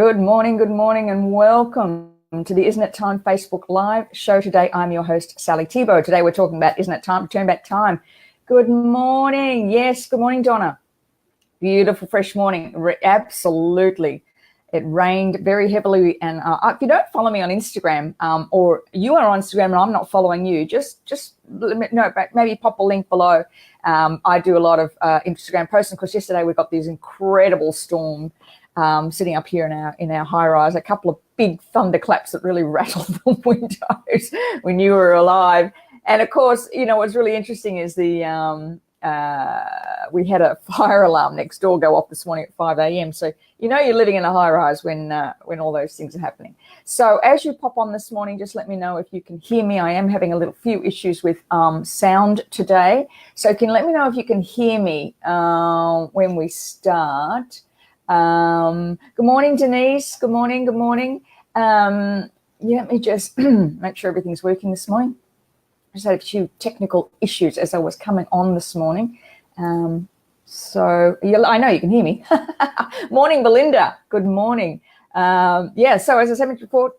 Good morning, and welcome to the Isn't It Time Facebook Live show today. I'm your host, Sally Thibault. Today we're talking about Isn't It Time to Turn Back Time. Good morning. Yes, good morning, Donna. Beautiful, fresh morning. Absolutely. It rained very heavily. And if you don't follow me on Instagram, or you are on Instagram and I'm not following you, just let me know, maybe pop a link below. I do a lot of Instagram posting because yesterday we got these incredible storm sitting up here in our high rise, a couple of big thunderclaps that really rattled the windows. We knew we were alive. And of course, you know, what's really interesting is we had a fire alarm next door go off this morning at 5 a.m. So, you know, you're living in a high rise when all those things are happening. So as you pop on this morning, just let me know if you can hear me. I am having a few issues with sound today. So can you let me know if you can hear me when we start? Good morning, Denise. Good morning. Let me just make sure everything's working this morning. I just had a few technical issues as I was coming on this morning. So I know you can hear me. Morning, Belinda. Good morning. So as I said before,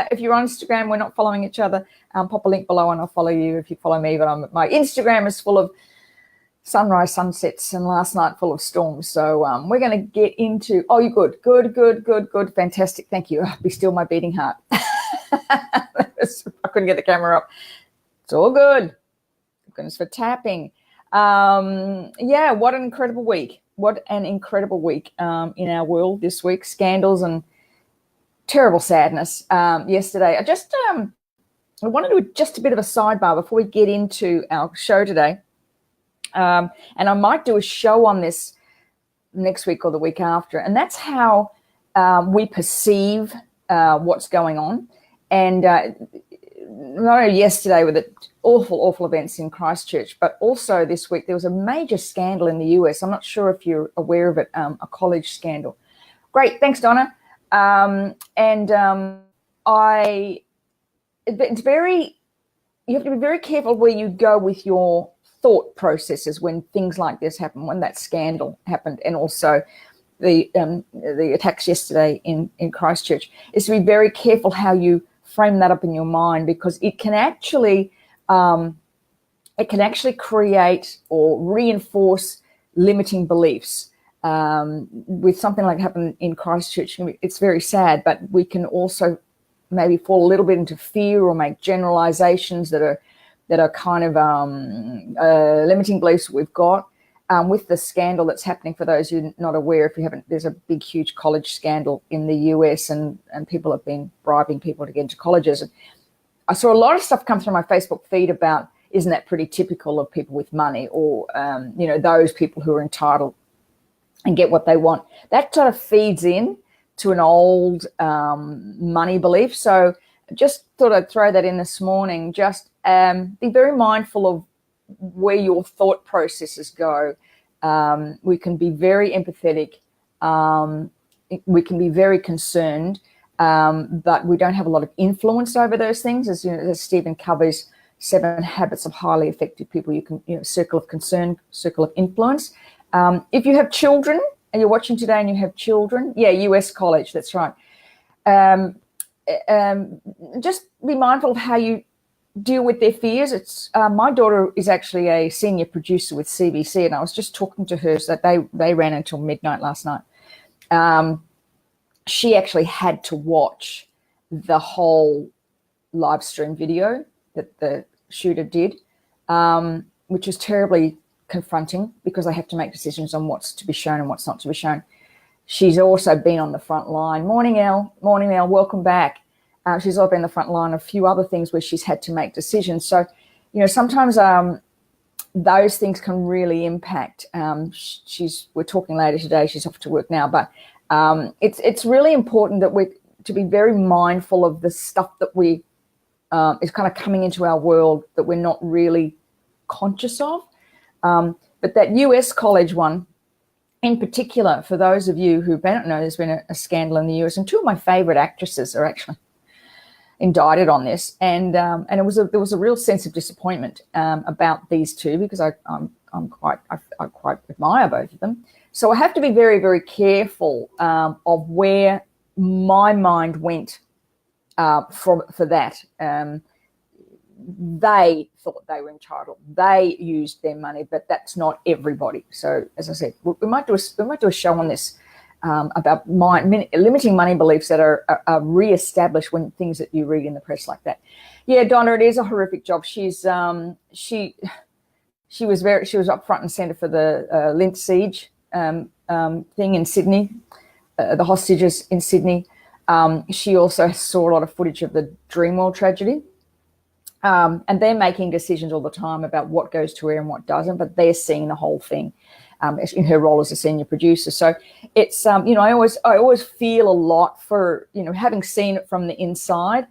if you're on Instagram, we're not following each other. Pop a link below and I'll follow you if you follow me. But my Instagram is full of sunrise, sunsets, and last night full of storms. So we're going to get into, oh, you're good. Fantastic. Thank you. Be still my beating heart. I couldn't get the camera up. It's all good. Goodness for tapping. What an incredible week. In our world this week. Scandals and terrible sadness. Yesterday, I want to do just a bit of a sidebar before we get into our show today. And I might do a show on this next week or the week after. And that's how we perceive what's going on. And not only yesterday with the awful events in Christchurch, but also this week there was a major scandal in the US. I'm not sure if you're aware of it, a college scandal. Great, thanks, Donna. You have to be very careful where you go with your thought processes when things like this happen, when that scandal happened, and also the attacks yesterday in Christchurch, is to be very careful how you frame that up in your mind, because it can actually create or reinforce limiting beliefs. With something like happened in Christchurch, it's very sad, but we can also maybe fall a little bit into fear or make generalizations that are kind of limiting beliefs that we've got. With the scandal that's happening, for those who are not aware, there's a big, huge college scandal in the US, and people have been bribing people to get into colleges. And I saw a lot of stuff come through my Facebook feed about, isn't that pretty typical of people with money, or, those people who are entitled and get what they want. That sort of feeds in to an old money belief. So just thought I'd throw that in this morning. Just be very mindful of where your thought processes go. We can be very empathetic. We can be very concerned, but we don't have a lot of influence over those things. As Stephen Covey's 7 Habits of Highly Effective People, circle of concern, circle of influence. If you have children and you're watching today and you have children, US college, that's right. Just be mindful of how you deal with their fears. It's my daughter is actually a senior producer with CBC, and I was just talking to her, so that they ran until midnight last night. She actually had to watch the whole live stream video that the shooter did, which is terribly confronting, because they have to make decisions on what's to be shown and what's not to be shown. She's also been on the front line. Morning, Elle. Welcome back. She's also been on the front line of a few other things where she's had to make decisions. So, sometimes those things can really impact. We're talking later today. She's off to work now, but it's really important that we're to be very mindful of the stuff that we is kind of coming into our world that we're not really conscious of. But that US college one, in particular, for those of you who don't know, there's been a scandal in the US, and 2 of my favorite actresses are actually indicted on this, and there was a real sense of disappointment about these 2, because I quite admire both of them. So I have to be very, very careful of where my mind went for that. They thought they were entitled. They used their money, but that's not everybody. So, as I said, we might do a show on this about limiting money beliefs that are re-established when things that you read in the press like that. Yeah, Donna, it is a horrific job. She's she was up front and centre for the Lint siege thing in Sydney, the hostages in Sydney. She also saw a lot of footage of the Dreamworld tragedy. And they're making decisions all the time about what goes to air and what doesn't, but they're seeing the whole thing in her role as a senior producer. So it's, I always feel a lot for, having seen it from the inside,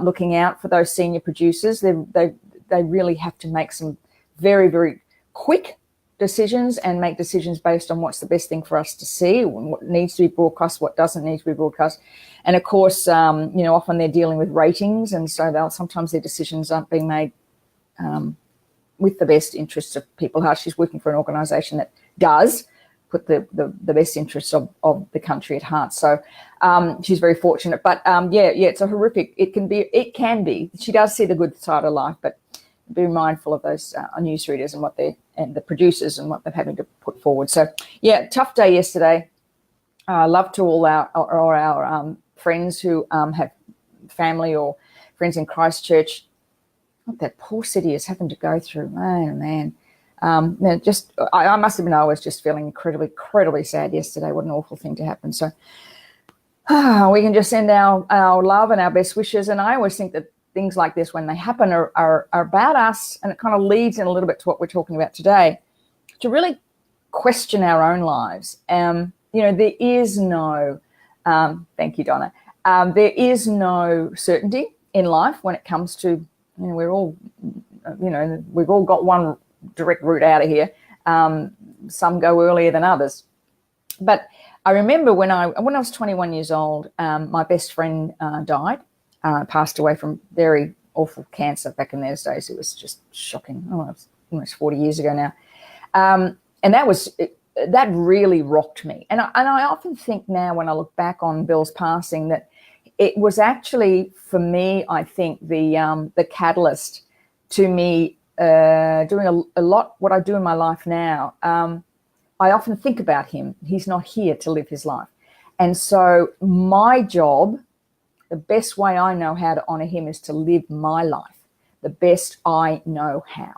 looking out for those senior producers. They really have to make some very, very quick decisions and make decisions based on what's the best thing for us to see, what needs to be broadcast, what doesn't need to be broadcast. And of course, often they're dealing with ratings, and so sometimes their decisions aren't being made with the best interests of people. She's working for an organisation that does put the best interests of the country at heart. So she's very fortunate. But it's a horrific. It can be. She does see the good side of life, but be mindful of those newsreaders and the producers and what they're having to put forward. So yeah, tough day yesterday. Love to all our friends who have family or friends in Christchurch. What that poor city is having to go through, man. I must admit, I was just feeling incredibly sad yesterday. What an awful thing to happen. So we can just send our love and our best wishes. And I always think that things like this, when they happen, are about us, and it kind of leads in a little bit to what we're talking about today, to really question our own lives. There is no, thank you, Donna, there is no certainty in life when it comes to, we're all, we've all got one direct route out of here. Some go earlier than others. But I remember when I was 21 years old, my best friend died. Passed away from very awful cancer back in those days. It was just shocking. It was almost 40 years ago now. And that really rocked me. And I often think now when I look back on Bill's passing that it was actually, for me, I think the catalyst to me doing a lot what I do in my life now. I often think about him. He's not here to live his life. And so my job, the best way I know how to honour him is to live my life. The best I know how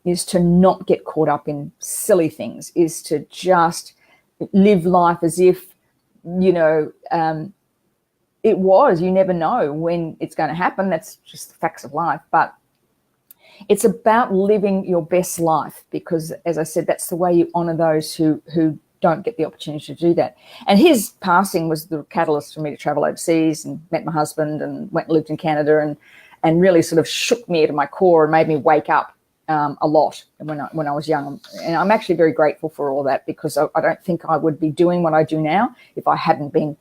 is to not get caught up in silly things, is to just live life as if, it was. You never know when it's going to happen. That's just the facts of life. But it's about living your best life because, as I said, that's the way you honour those who don't get the opportunity to do that. And his passing was the catalyst for me to travel overseas and met my husband and went and lived in Canada and really sort of shook me to my core and made me wake up a lot when I was young. And I'm actually very grateful for all that because I don't think I would be doing what I do now if I hadn't been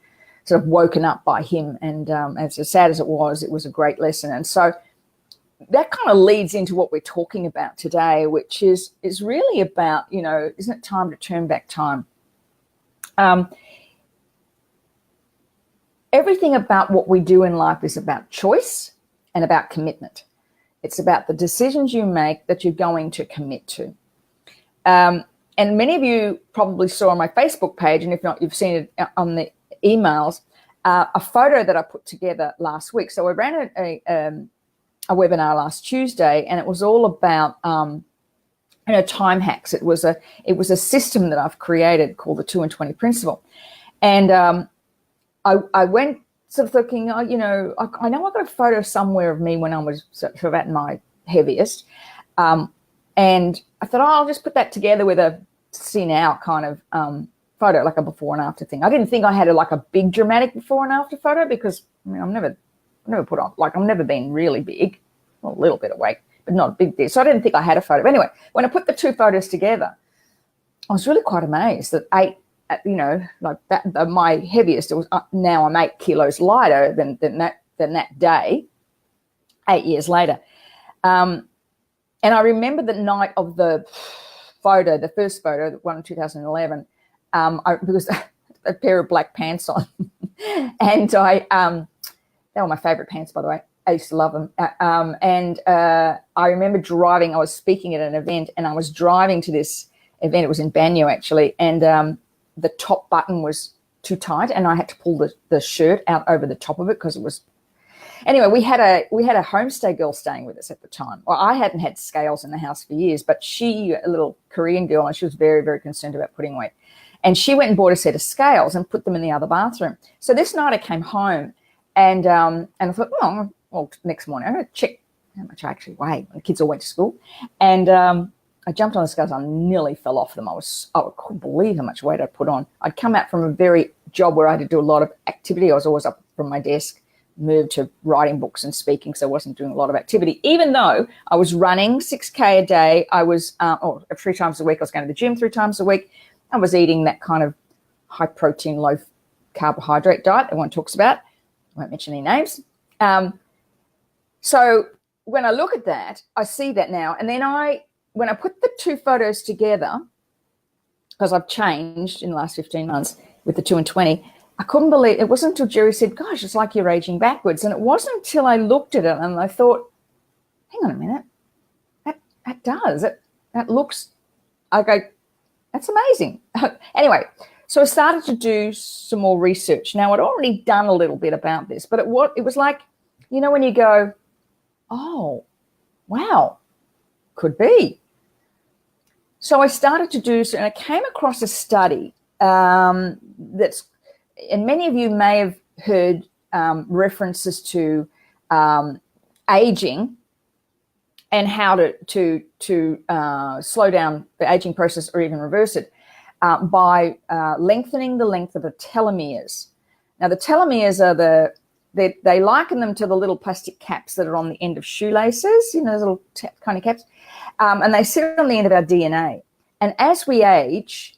sort of woken up by him. And as sad as it was a great lesson. And so that kind of leads into what we're talking about today, which is really about, isn't it time to turn back time? Everything about what we do in life is about choice and about commitment. It's about the decisions you make that you're going to commit to. And many of you probably saw on my Facebook page, and if not, you've seen it on the emails, a photo that I put together last week. So I ran a webinar last Tuesday, and it was all about time hacks. It was a system that I've created called the 2 and 20 principle, and I went sort of thinking, I know I got a photo somewhere of me when I was sort of at my heaviest, and I thought, I'll just put that together with a see now kind of photo, like a before and after thing. I didn't think I had a big dramatic before and after photo because I've never put on, I've never been really big, well, a little bit of weight, but not a big deal. So I didn't think I had a photo. But anyway, when I put the two photos together, I was really quite amazed that my heaviest, it was now I'm 8 kilos lighter than that day, 8 years later. And I remember the night of the photo, the first photo, the one in 2011, because a pair of black pants on. And they were my favorite pants, by the way. I used to love them. I remember driving. I was speaking at an event, and I was driving to this event. It was in Banyo, actually, and the top button was too tight, and I had to pull the shirt out over the top of it because it was. Anyway, we had a homestay girl staying with us at the time. Well, I hadn't had scales in the house for years, but she, a little Korean girl, and she was very, very concerned about putting weight. And she went and bought a set of scales and put them in the other bathroom. So this night I came home and I thought, well, next morning I'm going to check how much I actually weigh. The kids all went to school. And I jumped on the scales. I nearly fell off them. I couldn't believe how much weight I'd put on. I'd come out from a job where I had to do a lot of activity. I was always up from my desk, moved to writing books and speaking, so I wasn't doing a lot of activity. Even though I was running 6K a day, I was 3 times a week. I was going to the gym 3 times a week. I was eating that kind of high protein, low carbohydrate diet everyone talks about. I won't mention any names. So when I look at that, I see that now. And then when I put the 2 photos together, because I've changed in the last 15 months with the 2 and 20, I couldn't believe it. Wasn't until Jerry said, gosh, it's like you're aging backwards. And it wasn't until I looked at it and I thought, hang on a minute, that does. That looks, I go, that's amazing. Anyway, so I started to do some more research. Now, I'd already done a little bit about this, but it was like, when you go, oh, wow, could be. So I started to do, and I came across a study that's, and many of you may have heard references to aging and how to slow down the aging process or even reverse it by lengthening the length of the telomeres. Now, the telomeres are they liken them to the little plastic caps that are on the end of shoelaces, those little kind of caps, and they sit on the end of our DNA. And as we age,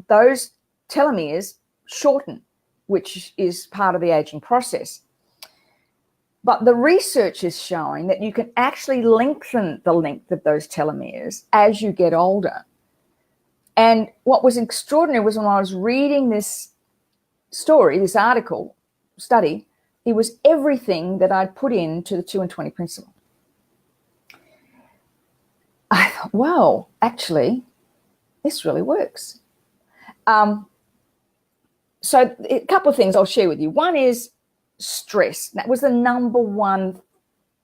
those telomeres shorten, which is part of the aging process. But the research is showing that you can actually lengthen the length of those telomeres as you get older. And what was extraordinary was when I was reading this study, it was everything that I'd put into the 2 and 20 principle. I thought, wow, actually, this really works. So a couple of things I'll share with you. One is stress. That was the number one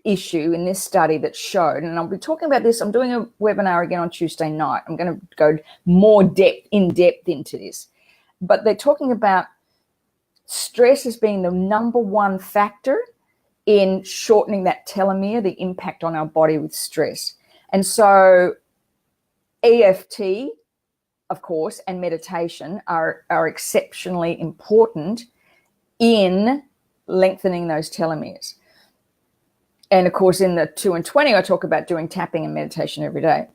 issue in this study that showed, and I'll be talking about this. I'm doing a webinar again on Tuesday night. I'm going to go more in depth into this. But they're talking about stress as being the number one factor in shortening that telomere, the impact on our body with stress. And so EFT, of course, and meditation are exceptionally important in lengthening those telomeres. And of course, in the 2 and 20, I talk about doing tapping and meditation every day.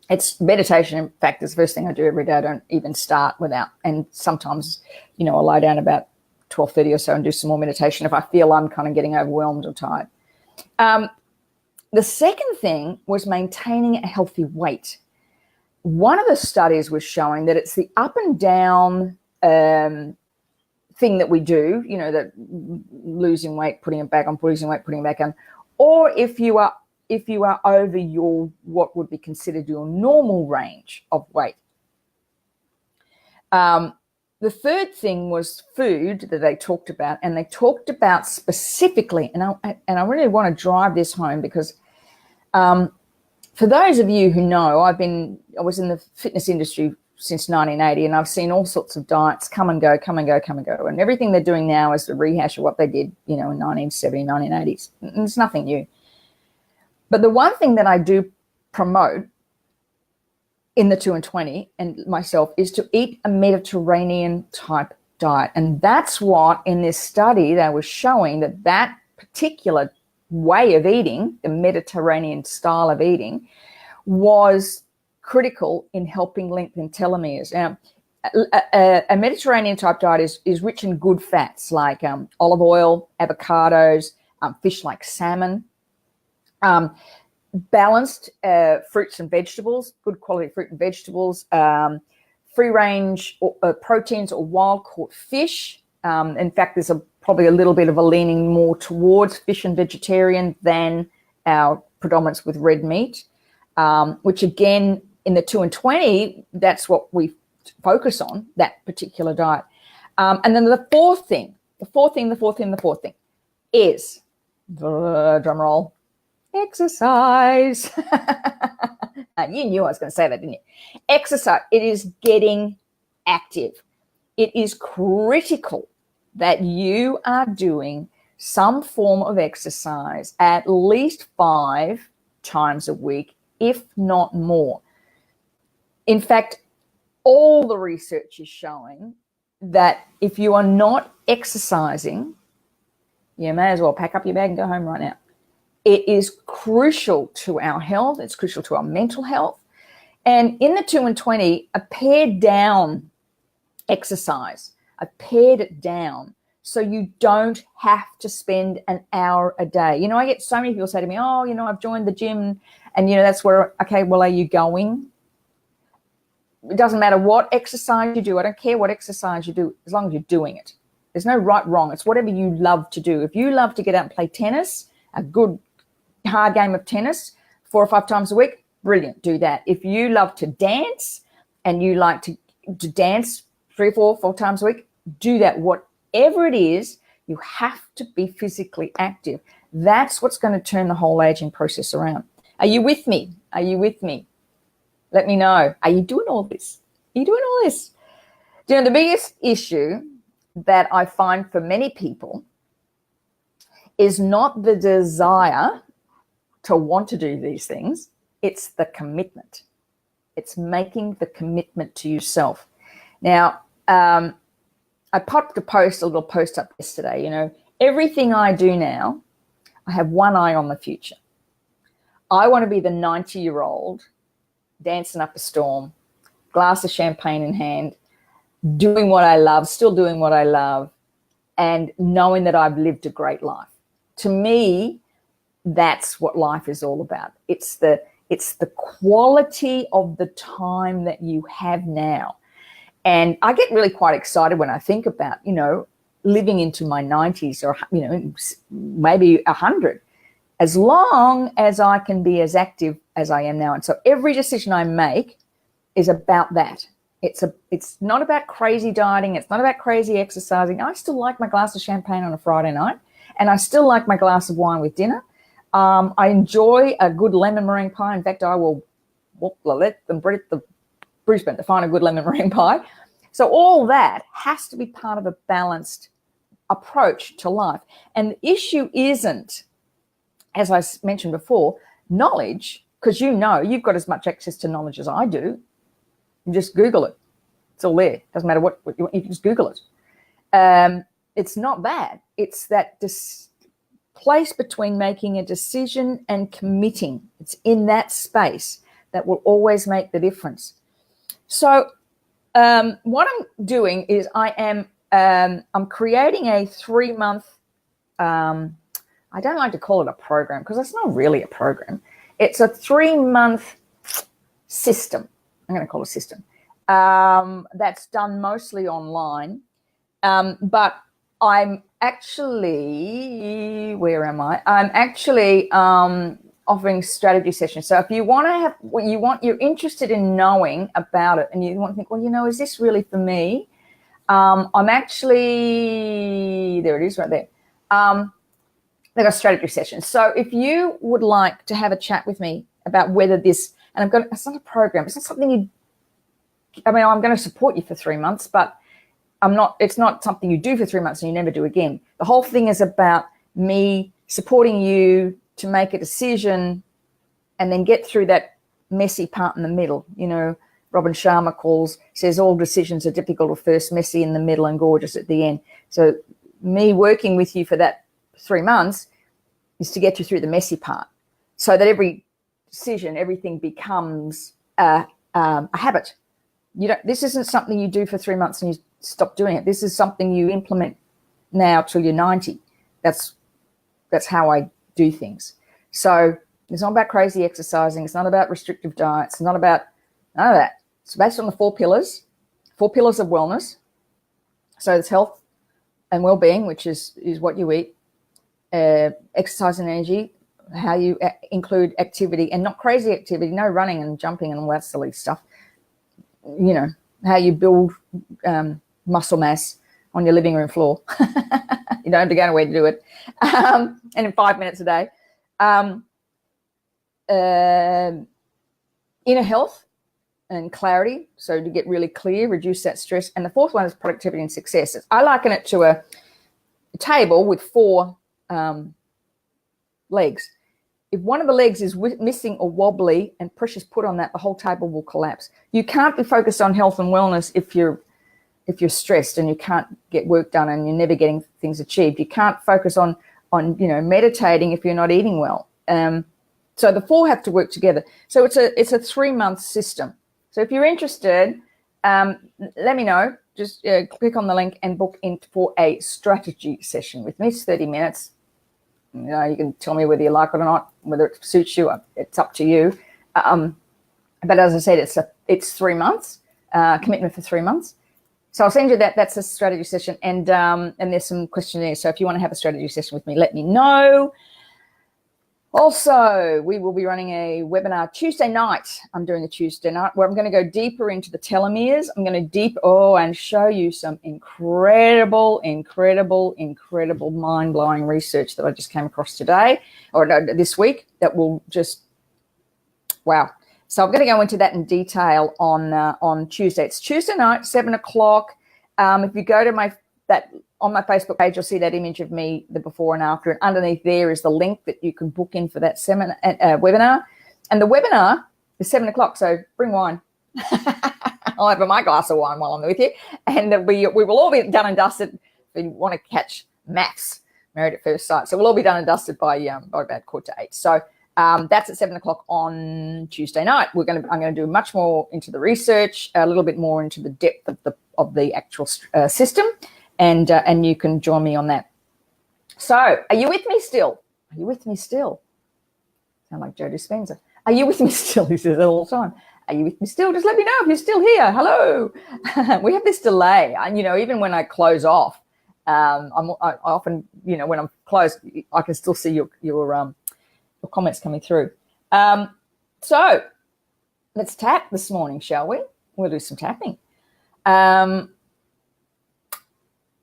It's meditation, in fact, is the first thing I do every day. I don't even start without, and sometimes, I'll lie down about 12:30 or so and do some more meditation if I feel I'm kind of getting overwhelmed or tired. The second thing was maintaining a healthy weight. One of the studies was showing that it's the up and down thing that we do, that losing weight, putting it back on, losing weight, putting it back on, or if you are over your what would be considered your normal range of weight. The third thing was food that they talked about, and they talked about specifically, and I really want to drive this home because for those of you who know, I was in the fitness industry since 1980, and I've seen all sorts of diets come and go, and everything they're doing now is the rehash of what they did, in 1970s, 1980s. And it's nothing new. But the one thing that I do promote in the 2 and 20 and myself is to eat a Mediterranean type diet. And that's what in this study they were showing that particular way of eating, the Mediterranean style of eating, was critical in helping lengthen telomeres. Now, a Mediterranean type diet is rich in good fats like olive oil, avocados, fish like salmon, balanced fruits and vegetables, good quality fruit and vegetables, free range proteins or wild caught fish, In fact, there's probably a little bit of a leaning more towards fish and vegetarian than our predominance with red meat, which again, in the 2 and 20, that's what we focus on, that particular diet. And then the fourth thing is, drum roll, exercise. You knew I was going to say that, didn't you? Exercise. It is getting active. It is critical that you are doing some form of exercise at least 5 times a week, if not more. In fact, all the research is showing that if you are not exercising, you may as well pack up your bag and go home right now. It is crucial to our health. It's crucial to our mental health. And in the 2 and 20, a pared down exercise, I pared it down so you don't have to spend an hour a day. You know, I get so many people say to me, oh, you know, I've joined the gym and, you know, that's where, okay, well, are you going? It doesn't matter what exercise you do. I don't care what exercise you do as long as you're doing it. There's no right, wrong. It's whatever you love to do. If you love to get out and play tennis, a good hard game of tennis 4 or 5 times a week, brilliant, do that. If you love to dance and you like to dance 3 or 4 times a week, do that. Whatever it is, you have to be physically active. That's what's going to turn the whole aging process around. Are you with me? Are you with me? Let me know. Are you doing all this? Are you doing all this? You know, the biggest issue that I find for many people is not the desire to want to do these things. It's the commitment. It's making the commitment to yourself. Now, I popped a little post up yesterday. You know, everything I do now, I have one eye on the future. I want to be the 90-year-old dancing up a storm, glass of champagne in hand, doing what I love, still doing what I love, and knowing that I've lived a great life. To me, that's what life is all about. It's the quality of the time that you have now. And I get really quite excited when I think about, you know, living into my 90s or, you know, maybe 100, as long as I can be as active as I am now. And so every decision I make is about that. It's not about crazy dieting. It's not about crazy exercising. I still like my glass of champagne on a Friday night, and I still like my glass of wine with dinner. I enjoy a good lemon meringue pie. In fact, I will let them the Brisbane to find a good lemon meringue pie. So all that has to be part of a balanced approach to life. And the issue isn't, as I mentioned before, knowledge, because you know you've got as much access to knowledge as I do. You just Google it. It's all there. Doesn't matter what you want, you can just Google it. It's not that. It's that place between making a decision and committing. It's in that space that will always make the difference. So what I'm doing is I'm creating a 3-month, I don't like to call it a program because it's not really a program. It's a 3-month system. I'm going to call it a system. That's done mostly online. But I'm actually, where am I? I'm actually offering strategy sessions. So if you want to have what you're interested in knowing about it, and you want to think, well, you know, is this really for me? I'm actually, there it is right there. They've got strategy sessions. So if you would like to have a chat with me about whether this, and it's not a program, it's not something I'm going to support you for 3 months, but it's not something you do for 3 months and you never do again. The whole thing is about me supporting you to make a decision and then get through that messy part in the middle. You know, Robin Sharma says all decisions are difficult at first, messy in the middle and gorgeous at the end. So me working with you for that 3 months is to get you through the messy part so that every decision, everything becomes a habit. This isn't something you do for 3 months and you stop doing it. This is something you implement now till you're 90. That's how I do things. So it's not about crazy exercising. It's not about restrictive diets. It's not about none of that. It's based on the 4 pillars of wellness. So it's health, and well-being, which is what you eat, exercise and energy, how you include activity, and not crazy activity, no running and jumping and all that silly stuff. You know, how you build muscle mass on your living room floor. You don't have to go anywhere to do it. And in 5 minutes a day. Inner health and clarity, so to get really clear, reduce that stress. And the fourth one is productivity and success. I liken it to a table with four legs. If one of the legs is missing or wobbly and pressure's put on that, the whole table will collapse. You can't be focused on health and wellness if you're stressed and you can't get work done and you're never getting things achieved. You can't focus on meditating if you're not eating well. So the four have to work together. So it's a 3-month system. So if you're interested, let me know. Just click on the link and book in for a strategy session with me. It's 30 minutes. You know, you can tell me whether you like it or not, whether it suits you. It's up to you. But as I said, it's 3 months, commitment for 3 months. So I'll send you that. That's a strategy session, and there's some questionnaires. So if you want to have a strategy session with me, let me know. Also, we will be running a webinar Tuesday night. I'm doing a Tuesday night where I'm going to go deeper into the telomeres. I'm going to and show you some incredible, mind-blowing research that I just came across today or this week that will just, wow. So I'm going to go into that in detail on Tuesday. It's Tuesday night, 7:00. If you go to on my Facebook page, you'll see that image of me, the before and after. And underneath there is the link that you can book in for that webinar. And the webinar is 7:00. So bring wine. I'll have my glass of wine while I'm with you. And we will all be done and dusted. If you want to catch maths, Married at First Sight. So we'll all be done and dusted by about 7:45. So that's at 7:00 on Tuesday night. I'm going to do much more into the research, a little bit more into the depth of the actual system. And you can join me on that. So, are you with me still? Are you with me still? Sound like Joe Dispenza. Are you with me still? He says that all the time. Are you with me still? Just let me know if you're still here. Hello. We have this delay. And, even when I close off, I often, when I'm closed, I can still see your comments coming through. So, let's tap this morning, shall we? We'll do some tapping.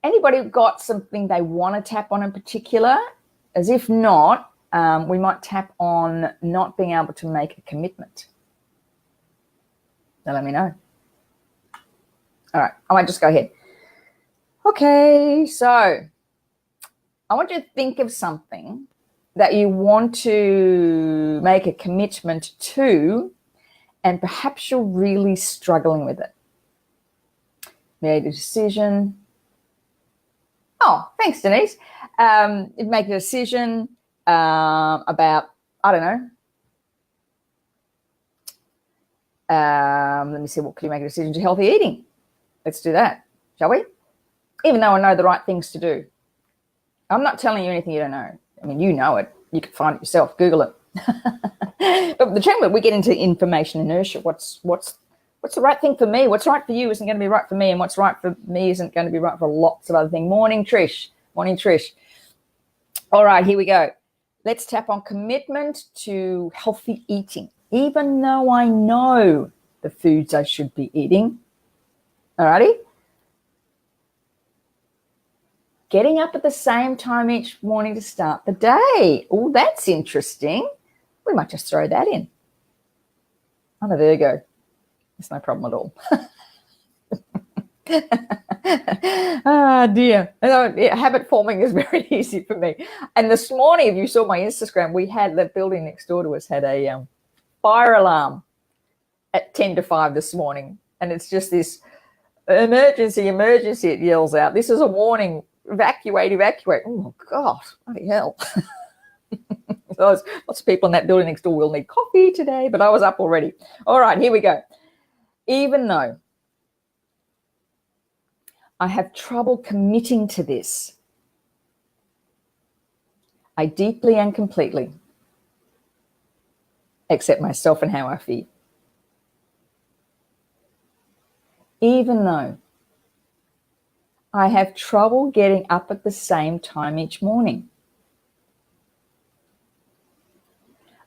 Anybody got something they want to tap on in particular? As if not, we might tap on not being able to make a commitment. Now let me know. All right, I might just go ahead. Okay, so I want you to think of something that you want to make a commitment to, and perhaps you're really struggling with it. Made a decision. Oh, thanks, Denise. Make a decision about, I don't know. Let me see, what can you make a decision to healthy eating? Let's do that, shall we? Even though I know the right things to do. I'm not telling you anything you don't know. I mean, you know it. You can find it yourself. Google it. But the trouble, we get into information inertia. What's the right thing for me? What's right for you isn't going to be right for me, and what's right for me isn't going to be right for lots of other things. Morning, Trish. Morning, Trish. All right, here we go. Let's tap on commitment to healthy eating, even though I know the foods I should be eating. All righty? Getting up at the same time each morning to start the day. Oh, that's interesting. We might just throw that in. I'm a Virgo. It's no problem at all. Dear. Habit forming is very easy for me. And this morning, if you saw my Instagram, we had the building next door to us had a fire alarm at 10 to 5 this morning. And it's just this emergency, it yells out. This is a warning. Evacuate. Oh, God, bloody hell. So lots of people in that building next door will need coffee today, but I was up already. All right, here we go. Even though I have trouble committing to this, I deeply and completely accept myself and how I feel. Even though I have trouble getting up at the same time each morning.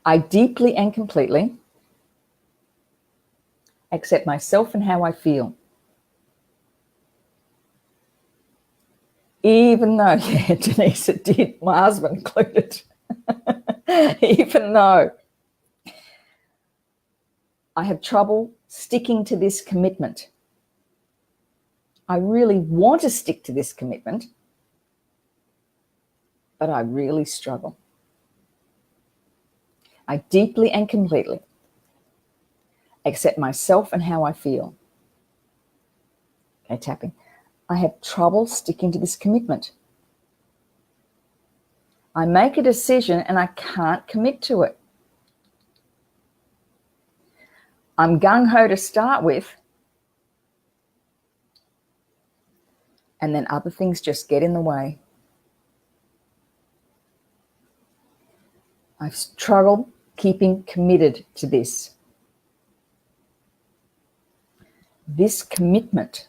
I deeply and completely accept myself and how I feel. Even though, yeah, Denise, it did, my husband included, even though I have trouble sticking to this commitment. I really want to stick to this commitment, but I really struggle. I deeply and completely accept myself and how I feel. Okay, tapping. I have trouble sticking to this commitment. I make a decision and I can't commit to it. I'm gung-ho to start with, and then other things just get in the way. I've struggled keeping committed to this. This commitment.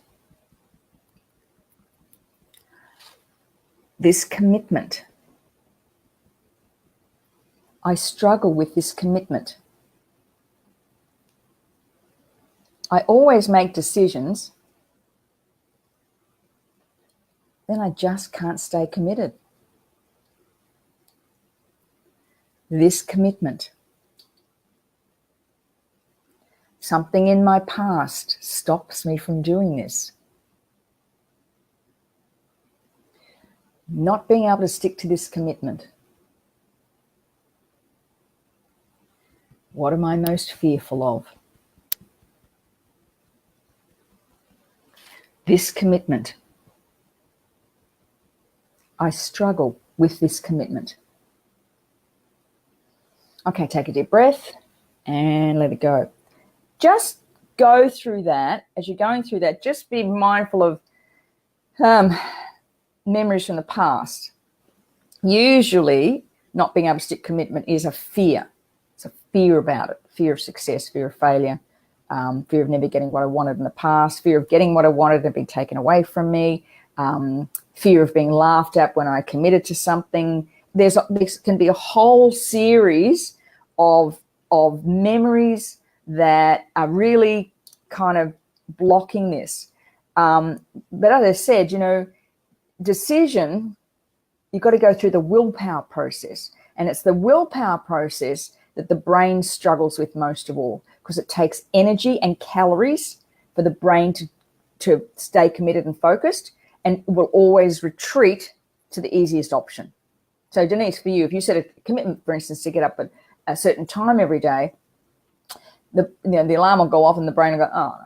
I struggle with this commitment. I always make decisions, then I just can't stay committed. This commitment. Something in my past stops me from doing this. Not being able to stick to this commitment. What am I most fearful of? This commitment. I struggle with this commitment. Okay, take a deep breath and let it go. Just go through that. As you're going through that, just be mindful of memories from the past. Usually, not being able to stick commitment is a fear. It's a fear about it. Fear of success, fear of failure, fear of never getting what I wanted in the past, fear of getting what I wanted and being taken away from me, fear of being laughed at when I committed to something. There can be a whole series of memories that are really kind of blocking this. But as I said, decision, you've got to go through the willpower process. And it's the willpower process that the brain struggles with most of all, because it takes energy and calories for the brain to stay committed and focused, and will always retreat to the easiest option. So Denise, for you, if you set a commitment, for instance, to get up at a certain time every day, the alarm will go off and the brain will go, oh,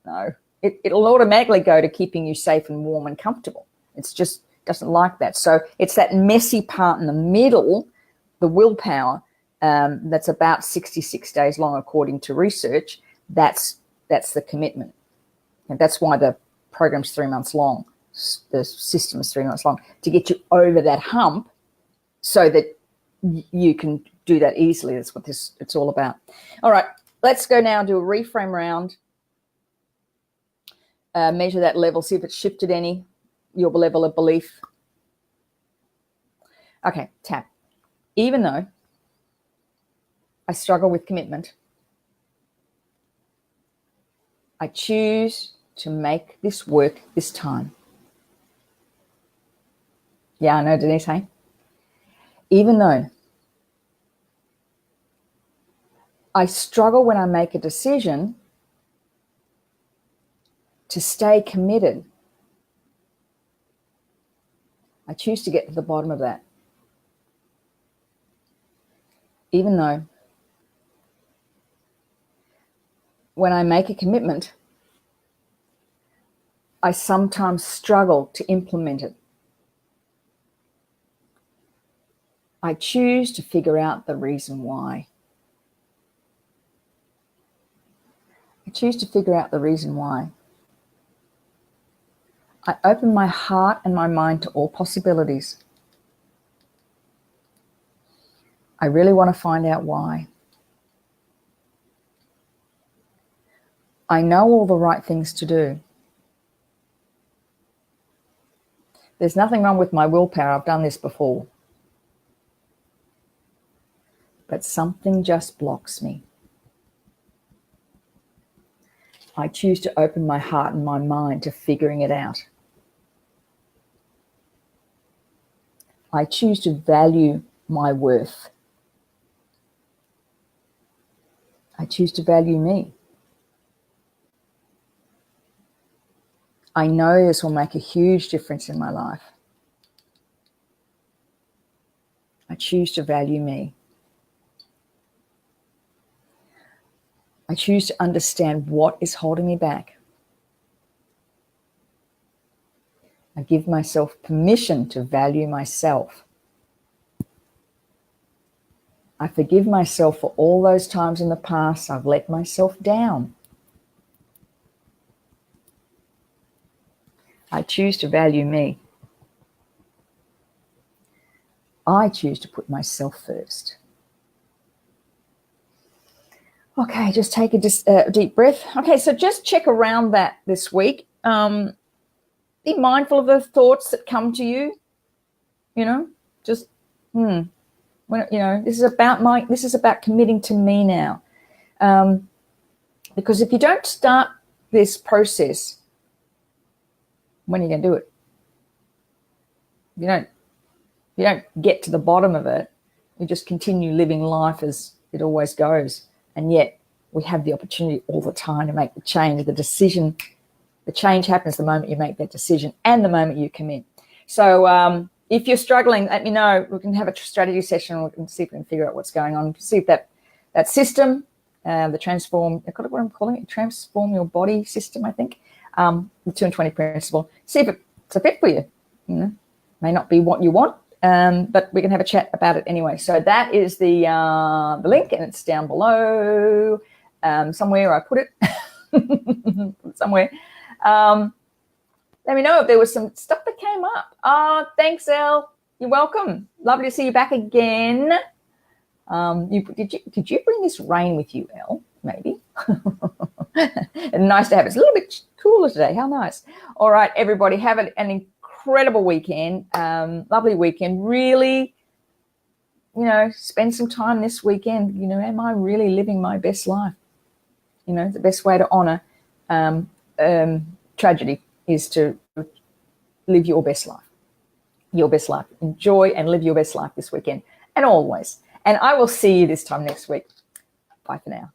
no. It'll automatically go to keeping you safe and warm and comfortable. It's just doesn't like that. So it's that messy part in the middle, the willpower, that's about 66 days long according to research. That's the commitment. And that's why the program's 3 months long. The system is 3 months long, to get you over that hump so that you can do that easily. That's what it's all about. All right, let's go now and do a reframe round. Measure that level, see if it's shifted any, your level of belief. Okay, tap. Even though I struggle with commitment, I choose to make this work this time. Yeah, I know, Denise, hey? Even though I struggle when I make a decision to stay committed, I choose to get to the bottom of that. Even though when I make a commitment, I sometimes struggle to implement it. I choose to figure out the reason why. I choose to figure out the reason why. I open my heart and my mind to all possibilities. I really want to find out why. I know all the right things to do. There's nothing wrong with my willpower. I've done this before. But something just blocks me. I choose to open my heart and my mind to figuring it out. I choose to value my worth. I choose to value me. I know this will make a huge difference in my life. I choose to value me. I choose to understand what is holding me back. I give myself permission to value myself. I forgive myself for all those times in the past I've let myself down. I choose to value me. I choose to put myself first. Okay, just take a deep breath. Okay, so just check around that this week. Be mindful of the thoughts that come to you. Just, when, this is about committing to me now. Because if you don't start this process, when are you going to do it? You don't get to the bottom of it. You just continue living life as it always goes. And yet we have the opportunity all the time to make the change, the decision. The change happens the moment you make that decision and the moment you commit. So if you're struggling, let me know. We can have a strategy session. We can see if we can figure out what's going on. See if that system, the transform, what I'm calling it, transform your body system, I think, the 2 and 20 principle. See if it's a fit for you. May not be what you want, but we can have a chat about it anyway. So that is the link, and it's down below somewhere. I put it somewhere. Let me know if there was some stuff that came up. Thanks, Elle. You're welcome. Lovely to see you back again. Did you bring this rain with you, Elle? Maybe. Nice to have it. It's a little bit cooler today. How nice. All right, everybody, have an incredible weekend. Lovely weekend. Really, spend some time this weekend. Am I really living my best life? The best way to honor tragedy is to live your best life. Your best life. Enjoy and live your best life this weekend and always. And I will see you this time next week. Bye for now.